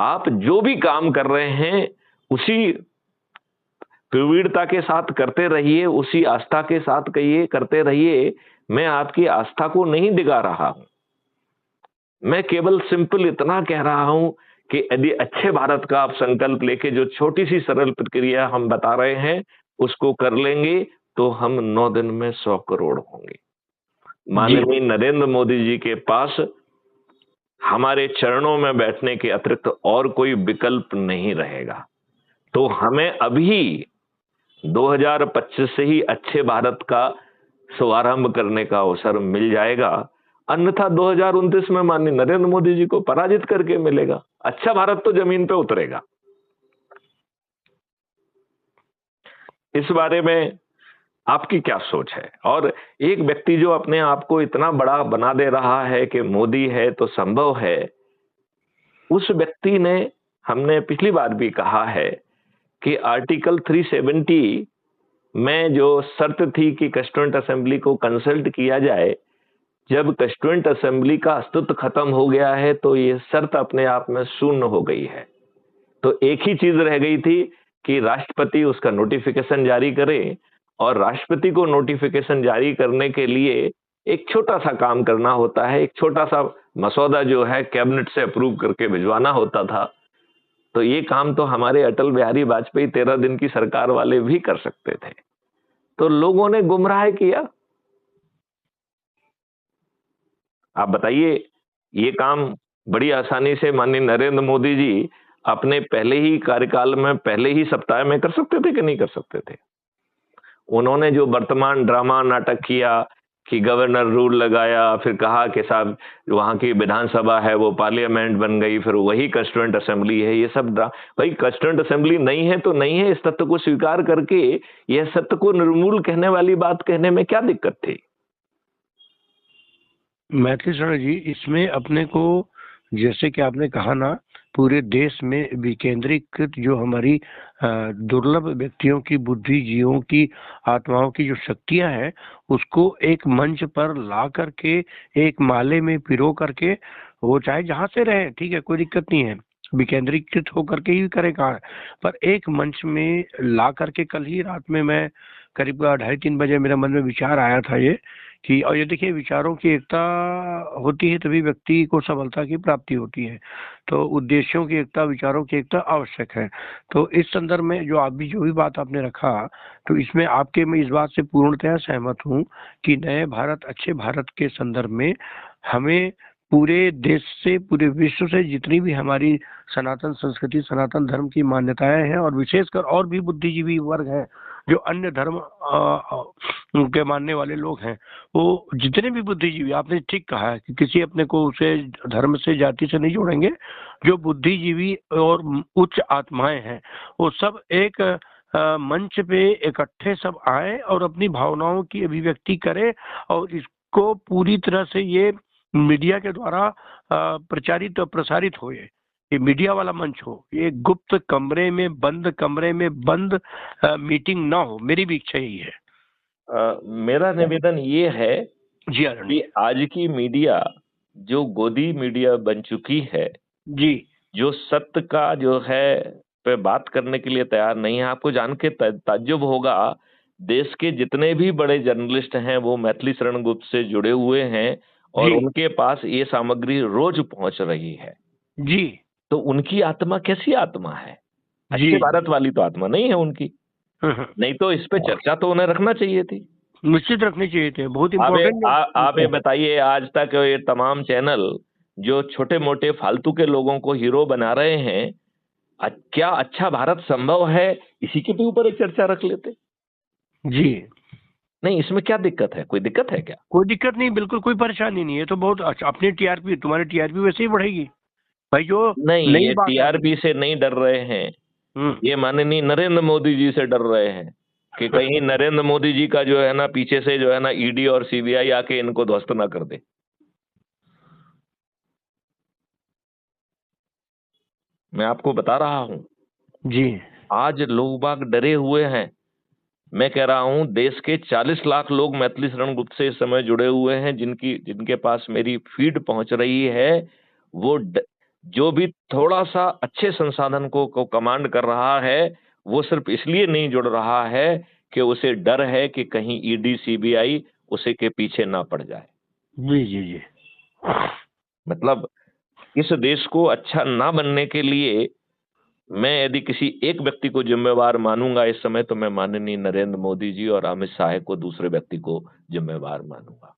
आप जो भी काम कर रहे हैं उसी प्रवीणता के साथ करते रहिए, उसी आस्था के साथ कहिए करते रहिए। मैं आपकी आस्था को नहीं डिगा रहा हूं, मैं केवल सिंपल इतना कह रहा हूं कि यदि अच्छे भारत का आप संकल्प लेके जो छोटी सी सरल प्रक्रिया हम बता रहे हैं उसको कर लेंगे तो हम 9 दिन में 100 करोड़ होंगे। जी माननीय नरेंद्र मोदी जी के पास हमारे चरणों में बैठने के अतिरिक्त और कोई विकल्प नहीं रहेगा। तो हमें अभी 2025 से ही अच्छे भारत का शुभारंभ करने का अवसर मिल जाएगा, अन्यथा 2029 में माननीय नरेंद्र मोदी जी को पराजित करके मिलेगा। अच्छा भारत तो जमीन पे उतरेगा। इस बारे में आपकी क्या सोच है? और एक व्यक्ति जो अपने आप को इतना बड़ा बना दे रहा है कि मोदी है तो संभव है, उस व्यक्ति ने, हमने पिछली बार भी कहा है कि आर्टिकल 370 में जो शर्त थी कि कंस्टिट्यूएंट असेंबली को कंसल्ट किया जाए, जब कंस्टिट्यूएंट असेंबली का अस्तित्व खत्म हो गया है तो ये शर्त अपने आप में शून्य हो गई है। तो एक ही चीज रह गई थी कि राष्ट्रपति उसका नोटिफिकेशन जारी करे, और राष्ट्रपति को नोटिफिकेशन जारी करने के लिए एक छोटा सा काम करना होता है, एक छोटा सा मसौदा जो है कैबिनेट से अप्रूव करके भिजवाना होता था। तो ये काम तो हमारे अटल बिहारी वाजपेयी 13 दिन की सरकार वाले भी कर सकते थे, तो लोगों ने गुमराह किया। आप बताइए, ये काम बड़ी आसानी से माननीय नरेंद्र मोदी जी अपने पहले ही कार्यकाल में पहले ही सप्ताह में कर सकते थे कि नहीं कर सकते थे? उन्होंने जो वर्तमान ड्रामा नाटक किया कि गवर्नर रूल लगाया, फिर कहा कि साहब वहां की विधानसभा है वो पार्लियामेंट बन गई, फिर वही कंस्टिट्यूएंट असेंबली है, ये सब भाई कंस्टिट्यूएंट असेंबली नहीं है तो नहीं है, इस तथ्य को स्वीकार करके यह सत्य को निर्मूल कहने वाली बात कहने में क्या दिक्कत थी? मैथिली शरण जी, इसमें अपने को जैसे कि आपने कहा ना, पूरे देश में विकेंद्रीकृत जो हमारी दुर्लभ व्यक्तियों की, बुद्धिजीवियों की, आत्माओं की जो शक्तियां हैं, उसको एक मंच पर ला करके, एक माले में पिरो करके, वो चाहे जहां से रहे, ठीक है, कोई दिक्कत नहीं है, विकेंद्रीकृत होकर के ही करे कहा, पर एक मंच में ला करके, कल ही रात में मैं करीब 2:30-3 बजे मेरे मन में विचार आया था ये कि, और ये देखिए, विचारों की एकता होती है तभी व्यक्ति को सफलता की प्राप्ति होती है। तो उद्देश्यों की एकता, विचारों की एकता आवश्यक है। तो इस संदर्भ में जो आप भी जो भी बात आपने रखा, तो इसमें आपके मैं इस बात से पूर्णतः सहमत हूँ कि नए भारत, अच्छे भारत के संदर्भ में हमें पूरे देश से, पूरे विश्व से जितनी भी हमारी सनातन संस्कृति, सनातन धर्म की मान्यताएं हैं, और विशेषकर और भी बुद्धिजीवी वर्ग हैं जो अन्य धर्म के मानने वाले लोग हैं, वो जितने भी बुद्धिजीवी, आपने ठीक कहा है कि किसी अपने को उसे धर्म से, जाति से नहीं जोड़ेंगे, जो बुद्धिजीवी और उच्च आत्माएं हैं, वो सब एक मंच पे इकट्ठे सब आए और अपनी भावनाओं की अभिव्यक्ति करें, और इसको पूरी तरह से ये मीडिया के द्वारा प्रचारित और प्रसारित हो, ये मीडिया वाला मंच हो, ये गुप्त कमरे में, बंद कमरे में, बंद मीटिंग ना हो। मेरी भी इच्छा यही है। मेरा निवेदन ये है जी कि आज की मीडिया जो गोदी मीडिया बन चुकी है, जी, जो सत्य का जो है पे बात करने के लिए तैयार नहीं है। आपको जान के ताज्जुब होगा, देश के जितने भी बड़े जर्नलिस्ट हैं वो मैथिली शरण गुप्त से जुड़े हुए हैं, और जी, उनके पास ये सामग्री रोज पहुंच रही है। जी, तो उनकी आत्मा कैसी आत्मा है? जी, अच्छे भारत वाली तो आत्मा नहीं है उनकी। हम्म, नहीं तो इस पे चर्चा तो उन्हें रखना चाहिए थी। निश्चित रखने चाहिए थे, बहुत आप ये इम्पोर्टेंट। आप ये बताइए, आज तक ये तमाम चैनल जो छोटे मोटे फालतू के लोगों को हीरो बना रहे हैं, क्या अच्छा भारत संभव है, इसी के भी ऊपर एक चर्चा रख लेते? जी, नहीं, इसमें क्या दिक्कत है? कोई दिक्कत है क्या? कोई दिक्कत नहीं, बिल्कुल कोई परेशानी नहीं है। तो बहुत अच्छा, अपनी टीआरपी, तुम्हारी टीआरपी वैसे ही बढ़ेगी भाई, जो नहीं, नई ये बात है। टीआरपी से नहीं डर रहे हैं, ये माननीय नरेंद्र मोदी जी से डर रहे हैं कि कहीं नरेंद्र मोदी जी का जो है ना पीछे से जो है ना ईडी और सीबीआई आके इनको ध्वस्त ना कर दे। मैं आपको बता रहा हूं, जी, आज लोग बाग डरे हुए हैं। मैं कह रहा हूं, देश के 40 लाख लोग मैथिली शरण गुप्त से इस समय जुड़े हुए हैं, जिनके पास मेरी फीड पहुंच रही है। वो जो भी थोड़ा सा अच्छे संसाधन को कमांड कर रहा है, वो सिर्फ इसलिए नहीं जुड़ रहा है कि उसे डर है कि कहीं ईडी सीबीआई उसे के पीछे ना पड़ जाए। जी जी जी। मतलब इस देश को अच्छा ना बनने के लिए मैं यदि किसी एक व्यक्ति को जिम्मेवार मानूंगा इस समय, तो मैं माननीय नरेंद्र मोदी जी और अमित शाह को दूसरे व्यक्ति को जिम्मेवार मानूंगा,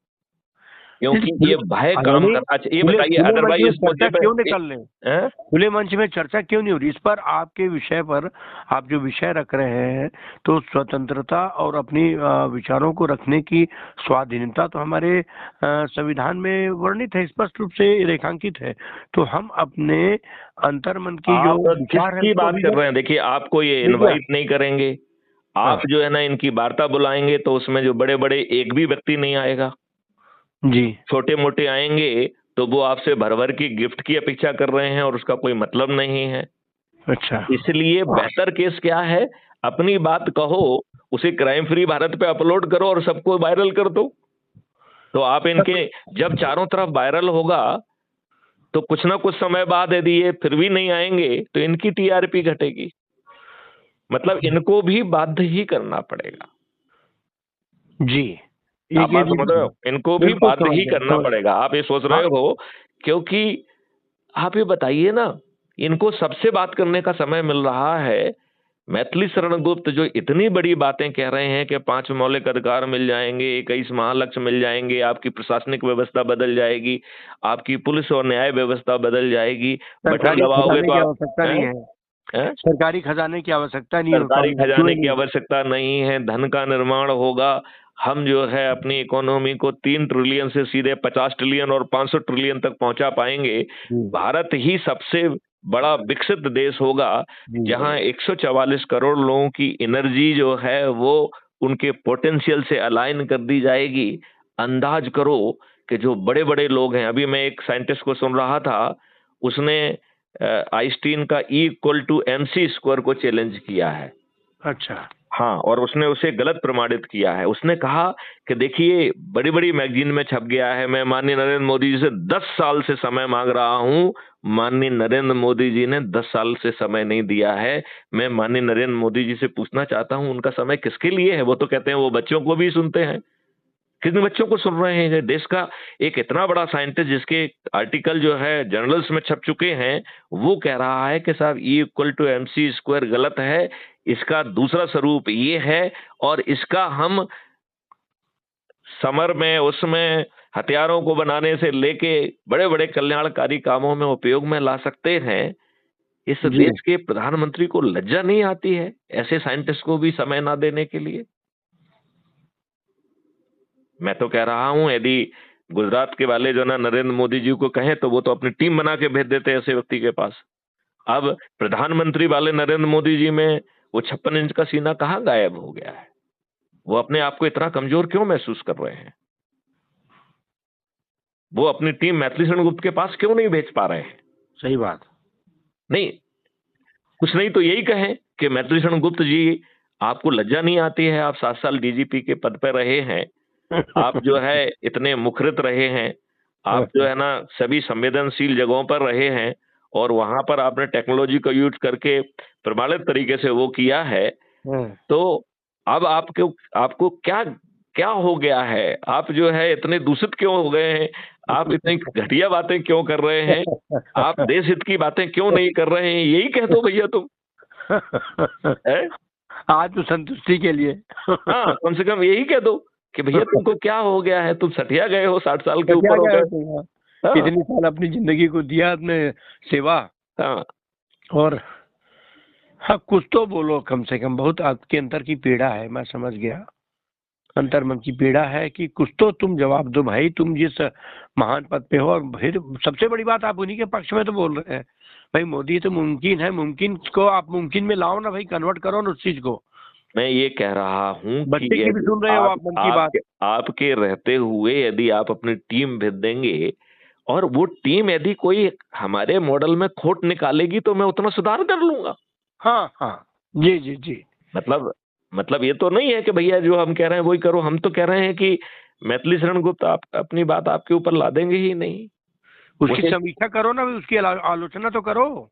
क्योंकि ये भय काम यानी करना चाहिए। ये खुले बताइए खुले मंच अदरवाइज में इस मुद्दे चर्चा पे क्यों निकल रहे? हैं? खुले मंच में चर्चा क्यों नहीं हो रही इस पर? आपके विषय पर आप जो विषय रख रहे हैं, तो स्वतंत्रता और अपनी विचारों को रखने की स्वाधीनता तो हमारे संविधान में वर्णित है, स्पष्ट रूप से रेखांकित है। तो हम अपने अंतर्मन की जो आप विचार है किसकी उसको बात कर रहे हैं? देखिए, आपको ये मीडिया। इनवाइट नहीं करेंगे। हाँ आप जो है ना इनकी वार्ता बुलाएंगे तो उसमें जो बड़े बड़े एक भी व्यक्ति नहीं आएगा। जी। छोटे मोटे आएंगे तो वो आपसे भर भर की गिफ्ट की अपेक्षा कर रहे हैं और उसका कोई मतलब नहीं है। अच्छा। इसलिए बेहतर केस क्या है, अपनी बात कहो, उसे क्राइम फ्री भारत पे अपलोड करो और सबको वायरल कर दो। तो आप इनके जब चारों तरफ वायरल होगा तो कुछ ना कुछ समय बाद यदि ये फिर भी नहीं आएंगे तो इनकी टीआरपी घटेगी। मतलब इनको भी बाध्य ही करना पड़ेगा। जी। आप ये बात भी समझ रहे हो, इनको भी बिल्कुल बाध्य समझ ही गया, करना समझ पड़ेगा। आप ये सोच गया। रहे हाँ। हो, क्योंकि आप ये बताइए ना, इनको सबसे बात करने का समय मिल रहा है। मैथिली शरण गुप्त जो इतनी बड़ी बातें कह रहे हैं कि 5 मौलिक अधिकार मिल जाएंगे, 21 महालक्ष्य मिल जाएंगे, आपकी प्रशासनिक व्यवस्था बदल जाएगी, आपकी पुलिस और न्याय व्यवस्था बदल जाएगी, बटन सरकारी दबाओगे खजाने तो की आप आवश्यकता नहीं हैं? है। हैं? सरकारी खजाने की आवश्यकता नहीं है, सरकारी खजाने क्यों की नहीं? आवश्यकता नहीं है, धन का निर्माण होगा। हम जो है अपनी इकोनॉमी को 3 ट्रिलियन से सीधे 50 ट्रिलियन और 500 ट्रिलियन तक पहुंचा पाएंगे। जी भारत ही सबसे बड़ा विकसित देश होगा जी जहां 144 करोड़ लोगों की एनर्जी जो है वो उनके पोटेंशियल से अलाइन कर दी जाएगी। अंदाज करो कि जो बड़े बड़े लोग हैं, अभी मैं एक साइंटिस्ट को सुन रहा था, उसने आइंस्टीन का E=mc² को चैलेंज किया है। अच्छा। हाँ, और उसने उसे गलत प्रमाणित किया है। उसने कहा कि देखिए, बड़ी बड़ी मैगजीन में छप गया है, मैं माननीय नरेंद्र मोदी जी से 10 साल से समय मांग रहा हूं। माननीय नरेंद्र मोदी जी ने 10 साल से समय नहीं दिया है। मैं माननीय नरेंद्र मोदी जी से पूछना चाहता हूं, उनका समय किसके लिए है? वो तो कहते हैं वो बच्चों को भी सुनते हैं। कितने बच्चों को सुन रहे हैं? देश का एक इतना बड़ा साइंटिस्ट जिसके आर्टिकल जो है जर्नल्स में छप चुके हैं, वो कह रहा है कि साहब E=mc² गलत है, इसका दूसरा स्वरूप ये है और इसका हम समर में उसमें हथियारों को बनाने से लेके बड़े बड़े कल्याणकारी कामों में उपयोग में ला सकते हैं। इस जी। देश के प्रधानमंत्री को लज्जा नहीं आती है ऐसे साइंटिस्ट को भी समय ना देने के लिए? मैं तो कह रहा हूं, यदि गुजरात के वाले जो ना नरेंद्र मोदी जी को कहें तो वो तो अपनी टीम बना के भेज देते हैं ऐसे व्यक्ति के पास। अब प्रधानमंत्री वाले नरेंद्र मोदी जी में वो 56 इंच का सीना कहां गायब हो गया है? वो अपने आप को इतना कमजोर क्यों महसूस कर रहे हैं? वो अपनी टीम मैथिली शरण गुप्त के पास क्यों नहीं भेज पा रहे हैं? सही बात। नहीं, कुछ नहीं तो यही कहें कि मैथिली शरण गुप्त जी, आपको लज्जा नहीं आती है? आप 7 साल डीजीपी के पद पर रहे हैं, आप जो है इतने मुखरित रहे हैं, आप जो है ना सभी संवेदनशील जगहों पर रहे हैं और वहां पर आपने टेक्नोलॉजी का यूज करके प्रमाणित तरीके से वो किया है। तो अब आपको आपको क्या क्या हो गया है? आप जो है इतने दूषित क्यों हो गए हैं? आप इतनी घटिया बातें क्यों कर रहे हैं? आप देश हित की बातें क्यों नहीं कर रहे हैं? यही कह दो भैया तुम। है? आज तो संतुष्टि के लिए। हाँ, कम से कम यही कह दो कि भैया तुमको क्या हो गया है? तुम सठिया गए हो, 60 साल के क्या ऊपर हो क्या गए। है? हाँ, इतने साल अपनी जिंदगी को दिया आपने सेवा। हाँ। और हाँ, कुछ तो बोलो कम से कम। बहुत आपके अंतर की पीड़ा है, मैं समझ गया। अंतर्मन की पीड़ा है कि कुछ तो तुम जवाब दो भाई, तुम जिस महान पद पे हो। और फिर सबसे बड़ी बात, आप उन्हीं के पक्ष में तो बोल रहे हैं भाई। मोदी तो मुमकिन है, मुमकिन को आप मुमकिन में लाओ ना भाई, कन्वर्ट करो ना उस चीज को। मैं ये कह रहा हूं कि बच्चे की भी यदि सुन रहे हो आप मन की बात। आपके रहते हुए यदि आप अपनी टीम भेज देंगे और वो टीम यदि कोई हमारे मॉडल में खोट निकालेगी तो मैं उतना सुधार कर लूंगा। हाँ हाँ। जी जी जी। मतलब मतलब ये तो नहीं है कि भैया जो हम कह रहे हैं वही करो। हम तो कह रहे हैं कि मैथिली शरण गुप्त आप अपनी बात आपके ऊपर ला देंगे ही नहीं। उसकी समीक्षा करो ना भाई, उसकी आलोचना तो करो।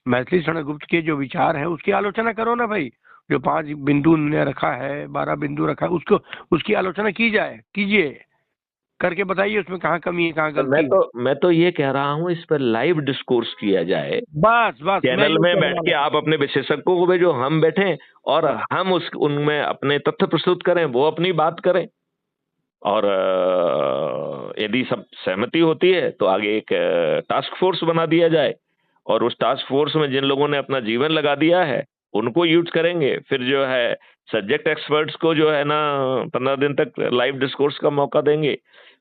मैथिली शरण गुप्त के जो विचार है उसकी आलोचना करो ना भाई। जो 5 बिंदु उन्होंने रखा है, 12 बिंदु रखा है, उसको उसकी आलोचना की जाए, कीजिए, करके बताइए उसमें कहाँ कमी है, कहाँ गलती है। मैं तो ये कह रहा हूँ इस पर लाइव डिस्कोर्स किया जाए, बस बस मैं चैनल में बैठ के आप अपने विशेषज्ञों को भेजो, हम बैठे और हम उनमें अपने तथ्य प्रस्तुत करें, वो अपनी बात करें, और यदि सब सहमति होती है तो आगे एक टास्क फोर्स बना दिया जाए, और उस टास्क फोर्स में जिन लोगों ने अपना जीवन लगा दिया है उनको यूज करेंगे। फिर जो है सब्जेक्ट एक्सपर्ट्स को जो है ना 15 दिन तक लाइव डिस्कोर्स का मौका देंगे,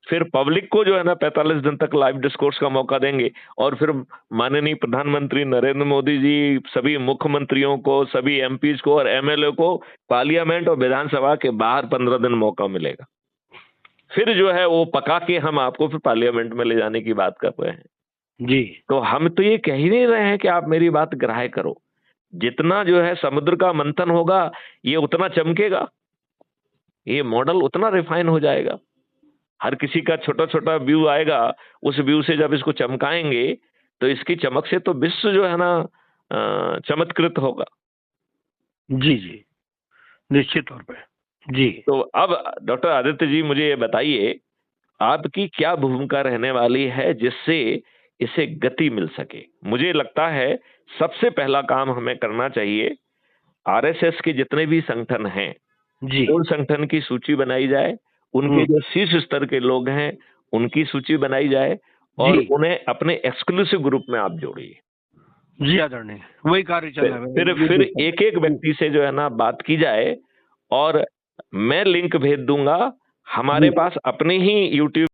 फिर पब्लिक को जो है ना 45 दिन तक लाइव डिस्कोर्स का मौका देंगे, और फिर माननीय प्रधानमंत्री नरेंद्र मोदी जी सभी मुख्यमंत्रियों को, सभी एमपीज को और एमएलए को पार्लियामेंट और विधानसभा के बाहर 15 दिन मौका मिलेगा। फिर जो है वो पका के हम आपको फिर पार्लियामेंट में ले जाने की बात कर रहे हैं जी। तो हम तो ये कह ही नहीं रहे हैं कि आप मेरी बात ग्राह्य करो। जितना जो है समुद्र का मंथन होगा ये उतना चमकेगा, ये मॉडल उतना रिफाइन हो जाएगा। हर किसी का छोटा छोटा व्यू आएगा, उस व्यू से जब इसको चमकाएंगे तो इसकी चमक से तो विश्व जो है ना चमत्कृत होगा। जी जी, निश्चित तौर पे। जी। तो अब डॉक्टर आदित्य जी मुझे ये बताइए, आपकी क्या भूमिका रहने वाली है जिससे इसे गति मिल सके? मुझे लगता है सबसे पहला काम हमें करना चाहिए, आरएसएस के जितने भी संगठन हैं जी। उन संगठन की सूची बनाई जाए, उनके जो शीर्ष स्तर के लोग हैं उनकी सूची बनाई जाए, और उन्हें अपने एक्सक्लूसिव ग्रुप में आप जोड़िए। जी आदरणीय, वही कार्य चल रहा है। फिर एक एक व्यक्ति से जो है ना बात की जाए, और मैं लिंक भेज दूंगा। हमारे पास अपने ही यूट्यूब